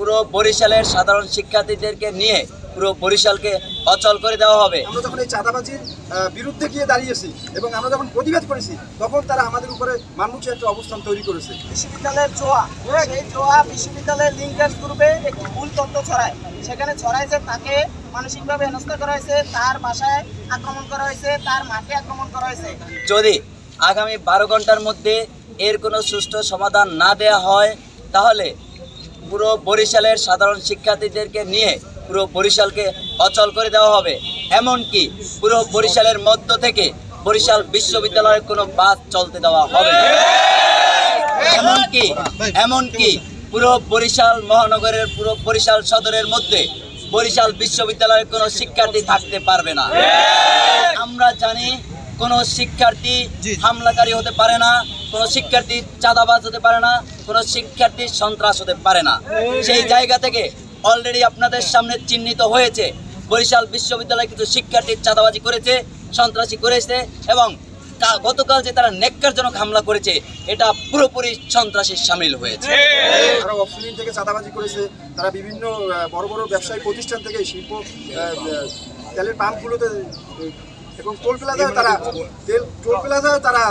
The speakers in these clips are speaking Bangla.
পুরো বরিশালের সাধারণ শিক্ষার্থীদেরকে নিয়ে পুরো বরিশালকে অচল করে দেওয়া হবে। আমরা যখন এই চাঁদাবাজির বিরুদ্ধে গিয়ে দাঁড়িয়েছি এবং আমরা যখন প্রতিবাদ করেছি তখন তারা আমাদের উপরে মানুষ একটা অবস্থান তৈরি করেছে। বিশ্ববিদ্যালয়ের জোয়া, সেই জোয়া বিশ্ববিদ্যালয়ের লিঙ্কার্স গ্রুপে একটি ভুল তথ্য ছড়ায়। সেখানে ছড়ায় যে তাকে মানসিকভাবে হেনস্থা করা হয়েছে, তার বাসায় আক্রমণ করা হয়েছে, তার মাঠে আক্রমণ করা হয়েছে। যদি আগামী 12 ঘন্টার মধ্যে এর কোনো সুষ্ঠু সমাধান না দেওয়া হয় তাহলে পুরো বরিশালের সাধারণ শিক্ষার্থীদেরকে নিয়ে পুরো বরিশালকে অচল করে দেওয়া হবে। এমনকি পুরো বরিশালের মধ্য থেকে বরিশাল বিশ্ববিদ্যালয়ের কোনো বাস চলতে দেওয়া হবে না। এমনকি পুরো বরিশাল মহানগরের পুরো বরিশাল সদরের মধ্যে বরিশাল বিশ্ববিদ্যালয়ের কোনো শিক্ষার্থী থাকতে পারবে না। আমরা জানি কোনো শিক্ষার্থী হামলাকারী হতে পারে না, কোনো শিক্ষার্থী চাঁদাবাজ হতে পারে না, কোনো শিক্ষার্থী সন্ত্রাস হতে পারে না। সেই জায়গা থেকে অলরেডি আপনাদের সামনে চিহ্নিত হয়েছে বরিশাল বিশ্ববিদ্যালয়ে কিছু শিক্ষার্থী চাঁদাবাজি করেছে, সন্ত্রাসী করেছে এবং গতকাল যে তারা নেককারজনক হামলা করেছে এটা পুরোপুরি সন্ত্রাসীর সামিল হয়েছে। তারা অফিস থেকে চাঁদাবাজি করেছে, তারা বিভিন্ন বড় বড় ব্যবসায়িক প্রতিষ্ঠান থেকে শিল্প তেলের পাম্পগুলোতে এবং টোল প্লাজায় তারা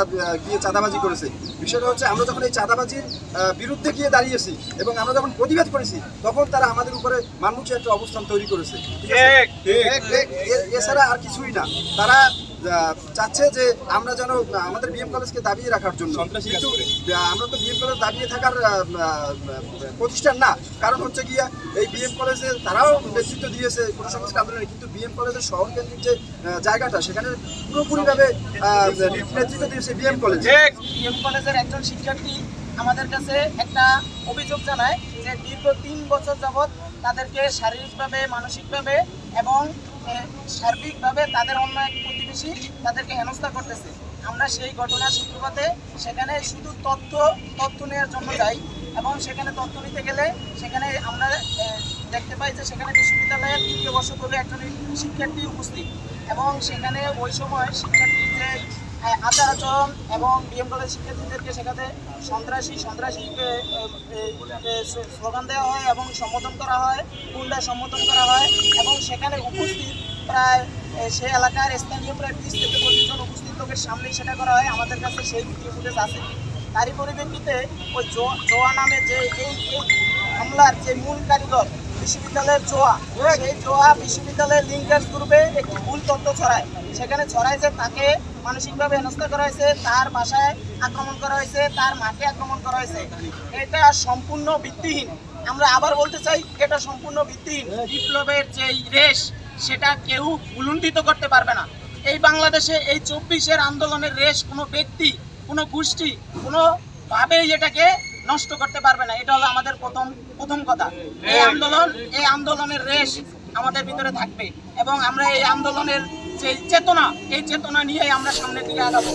গিয়ে চাঁদাবাজি করেছে। বিষয়টা হচ্ছে আমরা যখন এই চাঁদাবাজির বিরুদ্ধে গিয়ে দাঁড়িয়েছি এবং আমরা যখন প্রতিবাদ করেছি তখন তারা আমাদের উপরে মানুষের একটা অবস্থান তৈরি করেছে। এছাড়া আর কিছুই না। তারা চাচ্ছে যে আমরা যেন আমাদের বিএম কলেজকে দাবিয়ে রাখার জন্য, কিন্তু আমরা তো বিএম কলেজ দাবিয়ে থাকার প্রতিষ্ঠান না। কারণ হচ্ছে গিয়া এই বিএম কলেজে তারাও নেতৃত্ব দিয়েছে গণসংস্কার আন্দোলনে, কিন্তু বিএম কলেজের শহর কেন্দ্রিক যে জায়গাটা সেখানে পুরোপুরিভাবে নেতৃত্ব দিয়েছে বিএম কলেজ। বিএম কলেজের একজন শিক্ষার্থী আমাদের কাছে একটা অভিযোগ জানায় যে দীর্ঘ 3 বছর যাবৎ তাদেরকে শারীরিকভাবে, মানসিকভাবে এবং সার্বিকভাবে তাদের অন্য এক প্রতিবেশী তাদেরকে হেনস্থা করতেছে। আমরা সেই ঘটনার সূত্রপাতে সেখানে শুধু তথ্য নেওয়ার জন্য যাই এবং সেখানে তথ্য নিতে গেলে সেখানে আমরা দেখতে পাই যে সেখানে বিশ্ববিদ্যালয়ের 3য় বর্ষ পড়বে একজন শিক্ষার্থী উপস্থিত এবং সেখানে ওই সময় শিক্ষার্থীর যে আচার আচরণ এবং বিএম কলেজ শিক্ষার্থীদেরকে সেখানে সন্ত্রাসী স্লোগান দেওয়া হয় এবং সম্বোধন করা হয়, গুন্ডা সম্বোধন করা হয় এবং সেখানে উপস্থিত প্রায় সে এলাকার স্থানীয় প্রায় 20 থেকে 25 জন উপস্থিত লোকের সামনেই সেটা করা হয়। আমাদের কাছে সেই ভিডিও ফুটেজ আছে। তারই পরিপ্রেক্ষিতে ওই জোয়া নামে যে এই হামলার যে মূল কারিগর বিশ্ববিদ্যালয়ের জোয়া, সেই জোয়া বিশ্ববিদ্যালয়ের লিঙ্কার্স গ্রুপে একটি ভুল তথ্য ছড়ায়। সেখানে ছড়ায় যে তাকে মানসিকভাবে হেনস্থা করা হয়েছে, তার বাসায় আক্রমণ করা হয়েছে, তার মাঠে আক্রমণ করা হয়েছে। এটা সম্পূর্ণ ভিত্তিহীন। আমরা আবার বলতে চাই এটা সম্পূর্ণ ভিত্তিহীন। বিপ্লবের যে রেশ সেটা কেউ উলুণ্ঠিত করতে পারবে না। এই বাংলাদেশে এই 24-এর আন্দোলনের রেশ কোনো ব্যক্তি, কোনো গোষ্ঠী কোনোভাবেই এটাকে নষ্ট করতে পারবে না। এটা হলো আমাদের প্রথম কথা। এই আন্দোলনের রেশ আমাদের ভিতরে থাকবে এবং আমরা এই আন্দোলনের যে চেতনা, এই চেতনা নিয়ে আমরা সামনের দিকে আগাবো।